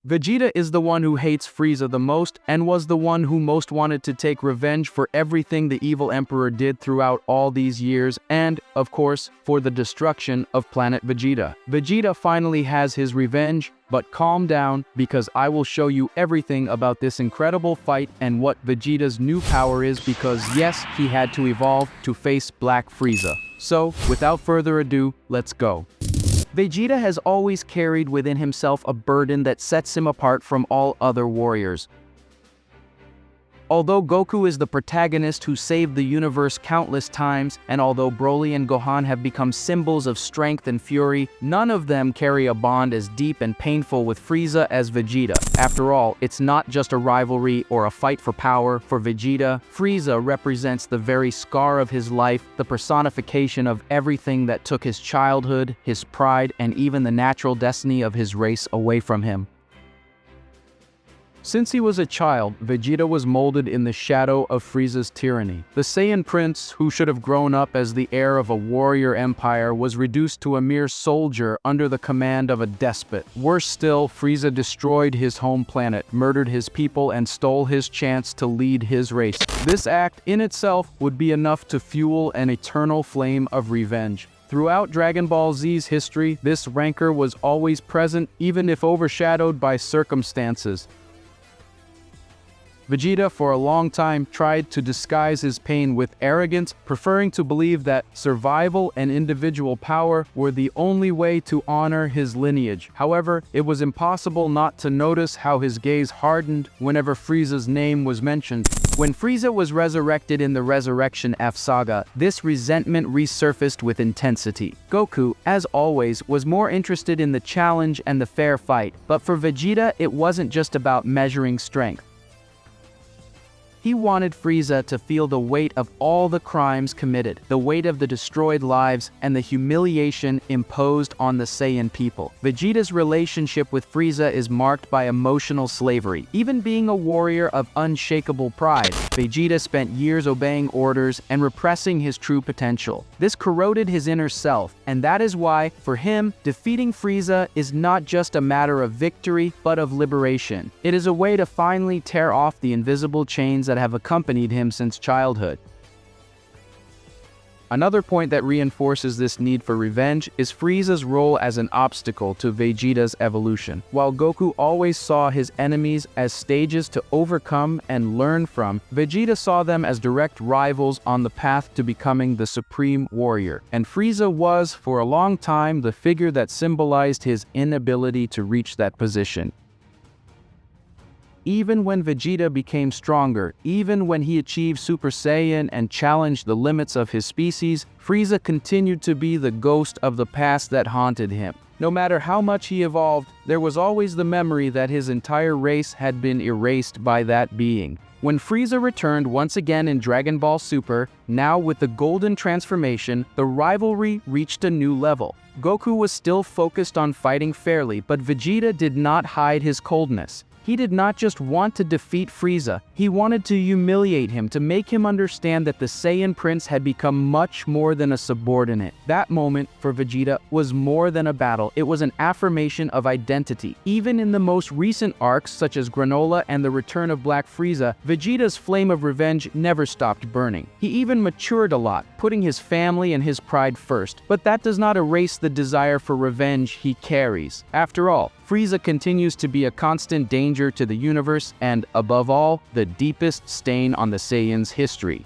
Vegeta is the one who hates Frieza the most and was the one who most wanted to take revenge for everything the evil Emperor did throughout all these years and, of course, for the destruction of planet Vegeta. Vegeta finally has his revenge, but calm down because I will show you everything about this incredible fight and what Vegeta's new power is because yes, he had to evolve to face Black Frieza. So, without further ado, let's go. Vegeta has always carried within himself a burden that sets him apart from all other warriors. Although Goku is the protagonist who saved the universe countless times, and although Broly and Gohan have become symbols of strength and fury, none of them carry a bond as deep and painful with Frieza as Vegeta. After all, it's not just a rivalry or a fight for power. For Vegeta, Frieza represents the very scar of his life, the personification of everything that took his childhood, his pride, and even the natural destiny of his race away from him. Since he was a child, Vegeta was molded in the shadow of Frieza's tyranny. The Saiyan prince, who should have grown up as the heir of a warrior empire, was reduced to a mere soldier under the command of a despot. Worse still, Frieza destroyed his home planet, murdered his people, and stole his chance to lead his race. This act in itself would be enough to fuel an eternal flame of revenge. Throughout Dragon Ball Z's history, this rancor was always present, even if overshadowed by circumstances. Vegeta for a long time tried to disguise his pain with arrogance, preferring to believe that survival and individual power were the only way to honor his lineage. However, it was impossible not to notice how his gaze hardened whenever Frieza's name was mentioned. When Frieza was resurrected in the Resurrection F saga, this resentment resurfaced with intensity. Goku, as always, was more interested in the challenge and the fair fight, but for Vegeta it wasn't just about measuring strength. He wanted Frieza to feel the weight of all the crimes committed, the weight of the destroyed lives, and the humiliation imposed on the Saiyan people. Vegeta's relationship with Frieza is marked by emotional slavery. Even being a warrior of unshakable pride, Vegeta spent years obeying orders and repressing his true potential. This corroded his inner self, and that is why, for him, defeating Frieza is not just a matter of victory, but of liberation. It is a way to finally tear off the invisible chains that have accompanied him since childhood. Another point that reinforces this need for revenge is Frieza's role as an obstacle to Vegeta's evolution. While Goku always saw his enemies as stages to overcome and learn from, Vegeta saw them as direct rivals on the path to becoming the supreme warrior. And Frieza was, for a long time, the figure that symbolized his inability to reach that position. Even when Vegeta became stronger, even when he achieved Super Saiyan and challenged the limits of his species, Frieza continued to be the ghost of the past that haunted him. No matter how much he evolved, there was always the memory that his entire race had been erased by that being. When Frieza returned once again in Dragon Ball Super, now with the Golden Transformation, the rivalry reached a new level. Goku was still focused on fighting fairly, but Vegeta did not hide his coldness. He did not just want to defeat Frieza, he wanted to humiliate him, to make him understand that the Saiyan Prince had become much more than a subordinate. That moment, for Vegeta, was more than a battle, it was an affirmation of identity. Even in the most recent arcs, such as Granola and the Return of Black Frieza, Vegeta's flame of revenge never stopped burning. He even matured a lot, putting his family and his pride first. But that does not erase the desire for revenge he carries. After all, Frieza continues to be a constant danger to the universe and, above all, the deepest stain on the Saiyans' history.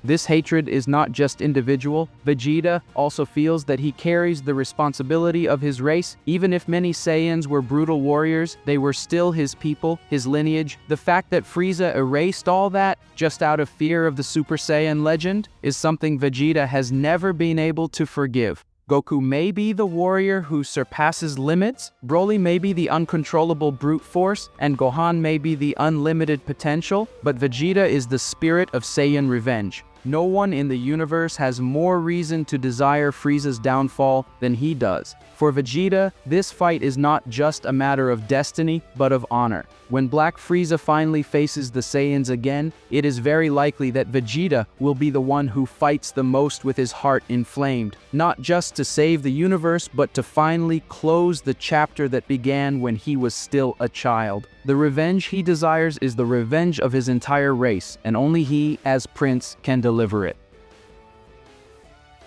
This hatred is not just individual. Vegeta also feels that he carries the responsibility of his race. Even if many Saiyans were brutal warriors, they were still his people, his lineage. The fact that Frieza erased all that just out of fear of the Super Saiyan legend is something Vegeta has never been able to forgive. Goku may be the warrior who surpasses limits, Broly may be the uncontrollable brute force, and Gohan may be the unlimited potential, but Vegeta is the spirit of Saiyan revenge. No one in the universe has more reason to desire Frieza's downfall than he does. For Vegeta, this fight is not just a matter of destiny, but of honor. When Black Frieza finally faces the Saiyans again, it is very likely that Vegeta will be the one who fights the most with his heart inflamed, not just to save the universe, but to finally close the chapter that began when he was still a child. The revenge he desires is the revenge of his entire race, and only he, as Prince, can deliver it.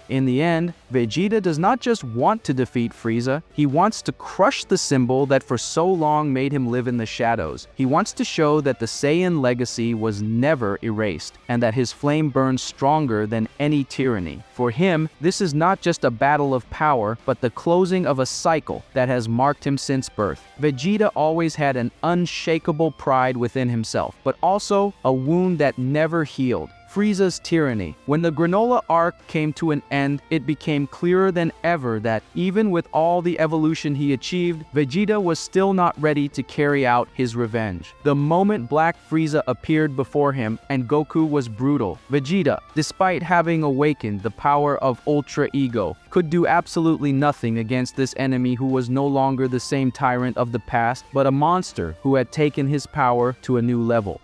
In the end, Vegeta does not just want to defeat Frieza, he wants to crush the symbol that for so long made him live in the shadows. He wants to show that the Saiyan legacy was never erased, and that his flame burns stronger than any tyranny. For him, this is not just a battle of power, but the closing of a cycle that has marked him since birth. Vegeta always had an unshakable pride within himself, but also a wound that never healed. Frieza's tyranny. When the Granola arc came to an end, it became clearer than ever that, even with all the evolution he achieved, Vegeta was still not ready to carry out his revenge. The moment Black Frieza appeared before him and Goku was brutal, Vegeta, despite having awakened the power of Ultra Ego, could do absolutely nothing against this enemy who was no longer the same tyrant of the past, but a monster who had taken his power to a new level.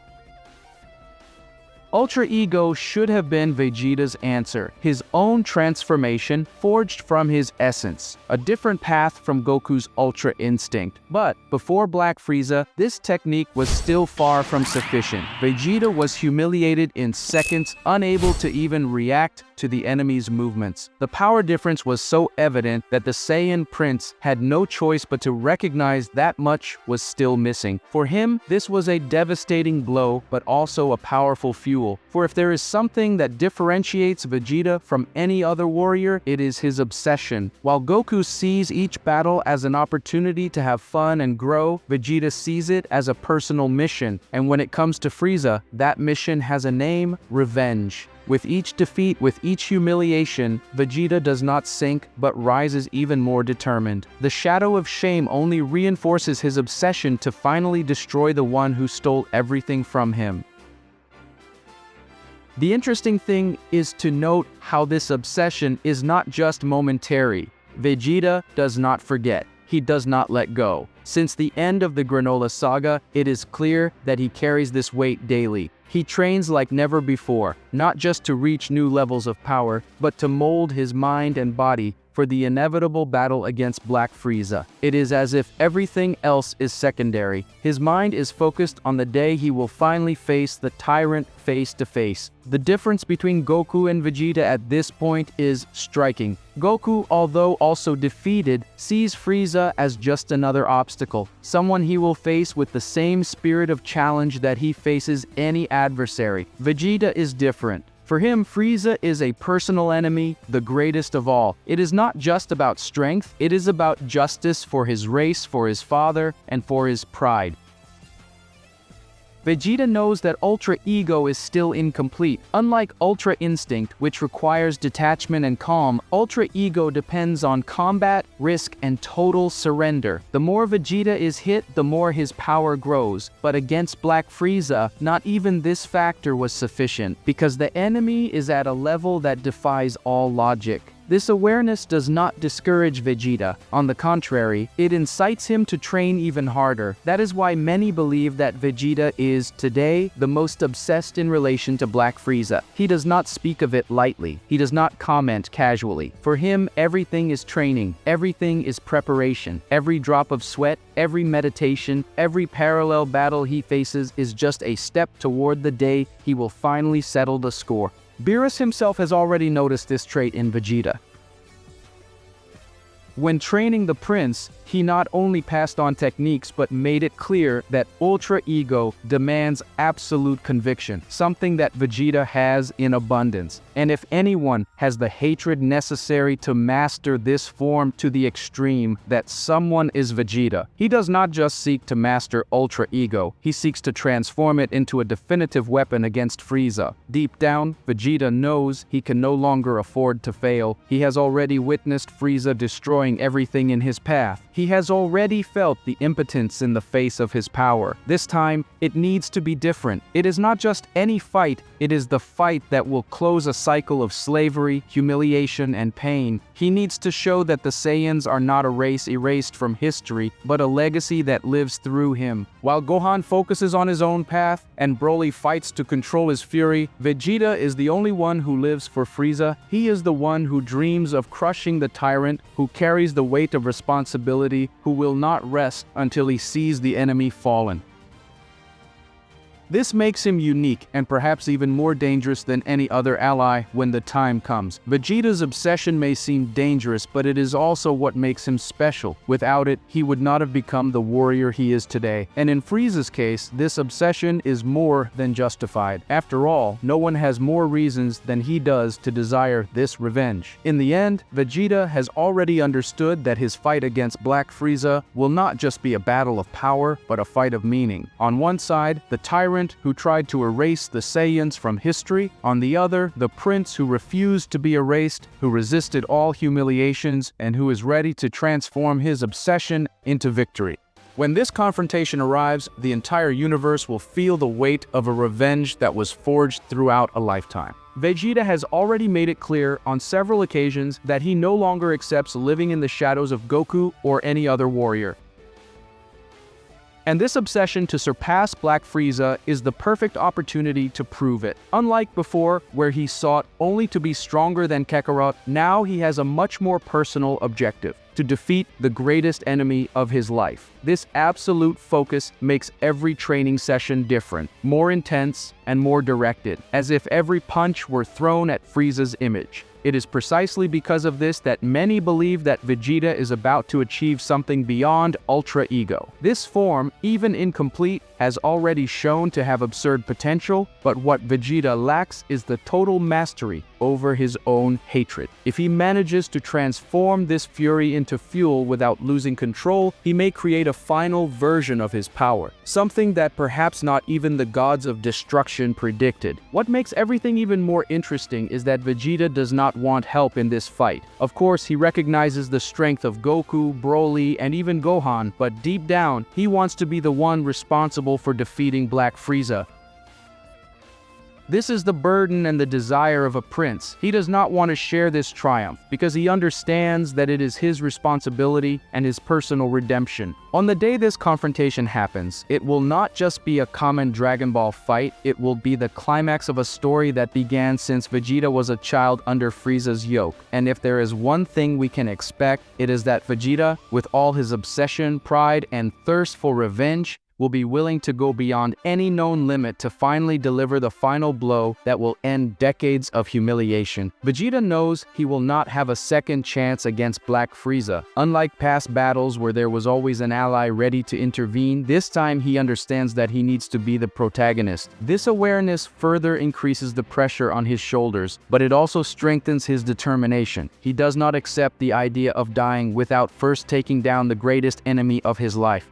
Ultra Ego should have been Vegeta's answer, his own transformation forged from his essence, a different path from Goku's Ultra Instinct. But before Black Frieza, this technique was still far from sufficient. Vegeta was humiliated in seconds, unable to even react to the enemy's movements. The power difference was so evident that the Saiyan Prince had no choice but to recognize that much was still missing. For him, this was a devastating blow, but also a powerful fuel. For if there is something that differentiates Vegeta from any other warrior, it is his obsession. While Goku sees each battle as an opportunity to have fun and grow, Vegeta sees it as a personal mission. And when it comes to Frieza, that mission has a name: revenge. With each defeat, with each humiliation, Vegeta does not sink, but rises even more determined. The shadow of shame only reinforces his obsession to finally destroy the one who stole everything from him. The interesting thing is to note how this obsession is not just momentary. Vegeta does not forget. He does not let go. Since the end of the Granola Saga, it is clear that he carries this weight daily. He trains like never before, not just to reach new levels of power, but to mold his mind and body for the inevitable battle against Black Frieza. It is as if everything else is secondary. His mind is focused on the day he will finally face the tyrant face to face. The difference between Goku and Vegeta at this point is striking. Goku, although also defeated, sees Frieza as just another obstacle, someone he will face with the same spirit of challenge that he faces any adversary. Vegeta is different. For him, Frieza is a personal enemy, the greatest of all. It is not just about strength, it is about justice for his race, for his father, and for his pride. Vegeta knows that Ultra Ego is still incomplete. Unlike Ultra Instinct, which requires detachment and calm, Ultra Ego depends on combat, risk, and total surrender. The more Vegeta is hit, the more his power grows. But against Black Frieza, not even this factor was sufficient, because the enemy is at a level that defies all logic. This awareness does not discourage Vegeta. On the contrary, it incites him to train even harder. That is why many believe that Vegeta is, today, the most obsessed in relation to Black Frieza. He does not speak of it lightly. He does not comment casually. For him, everything is training. Everything is preparation. Every drop of sweat, every meditation, every parallel battle he faces is just a step toward the day he will finally settle the score. Beerus himself has already noticed this trait in Vegeta. When training the Prince, he not only passed on techniques but made it clear that Ultra Ego demands absolute conviction, something that Vegeta has in abundance. And if anyone has the hatred necessary to master this form to the extreme, that someone is Vegeta. He does not just seek to master Ultra Ego, he seeks to transform it into a definitive weapon against Frieza. Deep down, Vegeta knows he can no longer afford to fail. He has already witnessed Frieza destroy destroying everything in his path. He has already felt the impotence in the face of his power. This time, it needs to be different. It is not just any fight, it is the fight that will close a cycle of slavery, humiliation, and pain. He needs to show that the Saiyans are not a race erased from history, but a legacy that lives through him. While Gohan focuses on his own path, and Broly fights to control his fury, Vegeta is the only one who lives for Frieza. He is the one who dreams of crushing the tyrant, who carries the weight of responsibility, who will not rest until he sees the enemy fallen. This makes him unique and perhaps even more dangerous than any other ally when the time comes. Vegeta's obsession may seem dangerous, but it is also what makes him special. Without it, he would not have become the warrior he is today. And in Frieza's case, this obsession is more than justified. After all, no one has more reasons than he does to desire this revenge. In the end, Vegeta has already understood that his fight against Black Frieza will not just be a battle of power, but a fight of meaning. On one side, the tyrant who tried to erase the Saiyans from history. On the other, the prince who refused to be erased, who resisted all humiliations, and who is ready to transform his obsession into victory. When this confrontation arrives, the entire universe will feel the weight of a revenge that was forged throughout a lifetime. Vegeta has already made it clear on several occasions that he no longer accepts living in the shadows of Goku or any other warrior. And this obsession to surpass Black Frieza is the perfect opportunity to prove it. Unlike before, where he sought only to be stronger than Kakarot, now he has a much more personal objective: to defeat the greatest enemy of his life. This absolute focus makes every training session different, more intense, and more directed, as if every punch were thrown at Frieza's image. It is precisely because of this that many believe that Vegeta is about to achieve something beyond Ultra Ego. This form, even incomplete, has already shown to have absurd potential, but what Vegeta lacks is the total mastery over his own hatred. If he manages to transform this fury into fuel without losing control, he may create a final version of his power, something that perhaps not even the gods of destruction predicted. What makes everything even more interesting is that Vegeta does not want help in this fight. Of course, he recognizes the strength of Goku, Broly, and even Gohan, but deep down, he wants to be the one responsible for defeating Black Frieza. This is the burden and the desire of a prince. He does not want to share this triumph because he understands that it is his responsibility and his personal redemption. On the day this confrontation happens, it will not just be a common Dragon Ball fight, it will be the climax of a story that began since Vegeta was a child under Frieza's yoke. And if there is one thing we can expect, it is that Vegeta, with all his obsession, pride, and thirst for revenge, will be willing to go beyond any known limit to finally deliver the final blow that will end decades of humiliation. Vegeta knows he will not have a second chance against Black Frieza. Unlike past battles where there was always an ally ready to intervene, this time he understands that he needs to be the protagonist. This awareness further increases the pressure on his shoulders, but it also strengthens his determination. He does not accept the idea of dying without first taking down the greatest enemy of his life.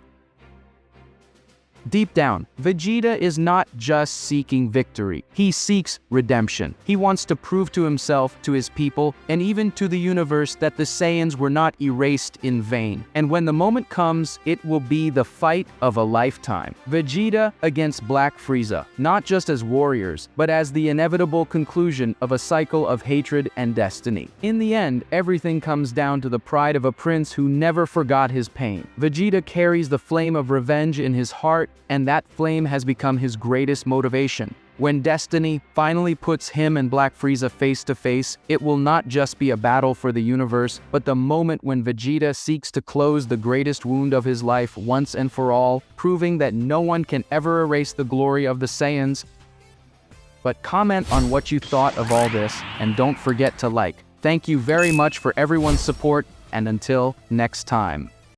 Deep down, Vegeta is not just seeking victory. He seeks redemption. He wants to prove to himself, to his people, and even to the universe that the Saiyans were not erased in vain. And when the moment comes, it will be the fight of a lifetime. Vegeta against Black Frieza, not just as warriors, but as the inevitable conclusion of a cycle of hatred and destiny. In the end, everything comes down to the pride of a prince who never forgot his pain. Vegeta carries the flame of revenge in his heart, and that flame has become his greatest motivation. When destiny finally puts him and Black Frieza face to face, it will not just be a battle for the universe, but the moment when Vegeta seeks to close the greatest wound of his life once and for all, proving that no one can ever erase the glory of the Saiyans. But comment on what you thought of all this, and don't forget to like. Thank you very much for everyone's support, and until next time.